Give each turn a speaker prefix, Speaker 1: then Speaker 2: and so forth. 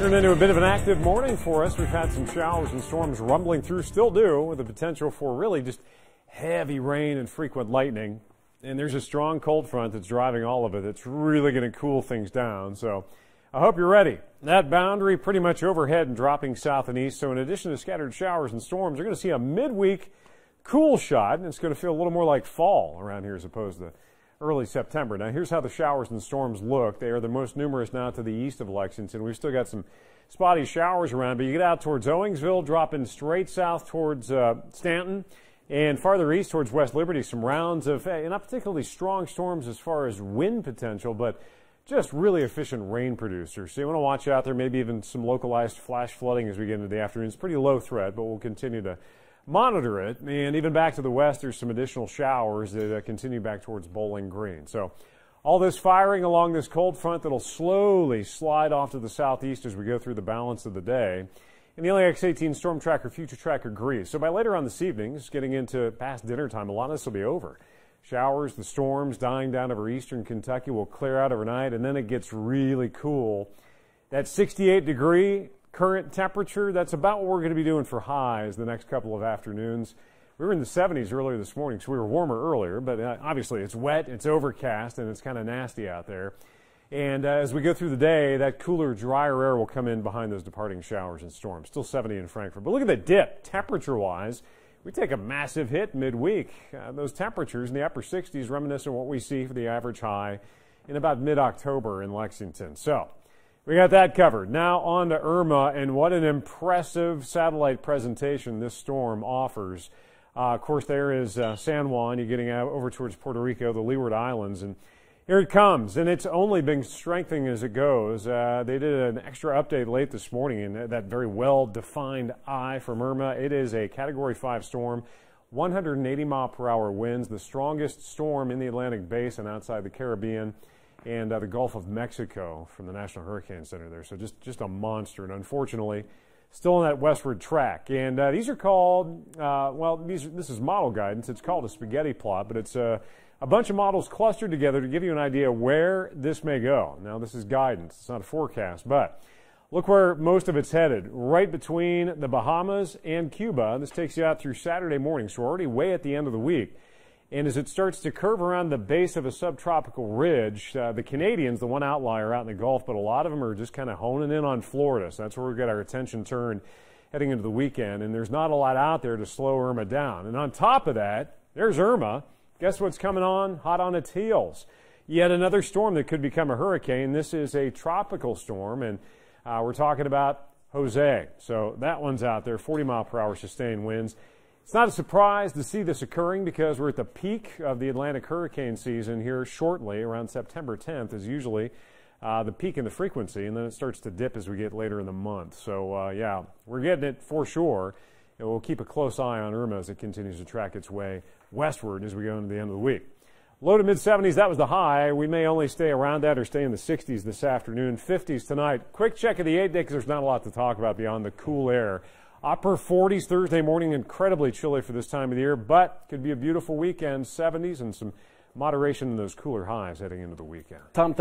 Speaker 1: Turned into a bit of an active morning for us. We've had some showers and storms rumbling through, still do, with the potential for really just heavy rain and frequent lightning. And there's a strong cold front that's driving all of it. It's really going to cool things down. So I hope you're ready. That boundary pretty much overhead and dropping south and east. So in addition to scattered showers and storms, you're going to see a midweek cool shot, and it's going to feel a little more like fall around here as opposed to early September. Now, here's how the showers and storms look. They are the most numerous now to the east of Lexington. We've still got some spotty showers around, but you get out towards Owingsville, dropping straight south towards Stanton, and farther east towards West Liberty, some rounds of not particularly strong storms as far as wind potential, but just really efficient rain producers. So you want to watch out there, maybe even some localized flash flooding as we get into the afternoon. It's pretty low threat, but we'll continue to monitor it. And even back to the west, there's some additional showers that continue back towards Bowling Green. So all this firing along this cold front that'll slowly slide off to the southeast as we go through the balance of the day. And the LAX 18 Storm Tracker Future Tracker agrees. So by later on this evening, it's getting into past dinner time, a lot of this will be over. Showers, the storms dying down over eastern Kentucky will clear out overnight, and then it gets really cool. That 68-degree current temperature, that's about what we're going to be doing for highs the next couple of afternoons. We were in the 70s earlier this morning, so we were warmer earlier, but obviously it's wet, it's overcast, and it's kind of nasty out there. And as we go through the day, that cooler, drier air will come in behind those departing showers and storms. Still 70 in Frankfort. But look at the dip, temperature-wise. We take a massive hit midweek. Those temperatures in the upper 60s reminiscent of what we see for the average high in about mid-October in Lexington. So we got that covered. Now on to Irma, and what an impressive satellite presentation this storm offers. Of course, there is San Juan. You're getting out over towards Puerto Rico, the Leeward Islands, and here it comes. And it's only been strengthening as it goes. They did an extra update late this morning, and that very well-defined eye from Irma. It is a Category 5 storm, 180-mile-per-hour winds, the strongest storm in the Atlantic Basin outside the Caribbean and the Gulf of Mexico from the National Hurricane Center there. So just a monster, and unfortunately still on that westward track. And these are called, this is model guidance. It's called a spaghetti plot, but it's a bunch of models clustered together to give you an idea where this may go. Now, this is guidance. It's not a forecast, but look where most of it's headed, right between the Bahamas and Cuba. This takes you out through Saturday morning, so we're already way at the end of the week. And as it starts to curve around the base of a subtropical ridge, the Canadians, the one outlier out in the Gulf, but a lot of them are just kind of honing in on Florida. So that's where we've got our attention turned heading into the weekend. And there's not a lot out there to slow Irma down. And on top of that, there's Irma. Guess what's coming on hot on its heels? Yet another storm that could become a hurricane. This is a tropical storm, and we're talking about Jose. So that one's out there, 40-mile-per-hour sustained winds. It's not a surprise to see this occurring because we're at the peak of the Atlantic hurricane season here shortly. Around September 10th is usually the peak in the frequency, and then it starts to dip as we get later in the month. So, yeah, we're getting it for sure. And we'll keep a close eye on Irma as it continues to track its way westward as we go into the end of the week. Low to mid-70s, that was the high. We may only stay around that or stay in the 60s this afternoon. 50s tonight. Quick check of the 8-day because there's not a lot to talk about beyond the cool air. Upper 40s Thursday morning, incredibly chilly for this time of the year, but could be a beautiful weekend, 70s, and some moderation in those cooler highs heading into the weekend.
Speaker 2: Tom,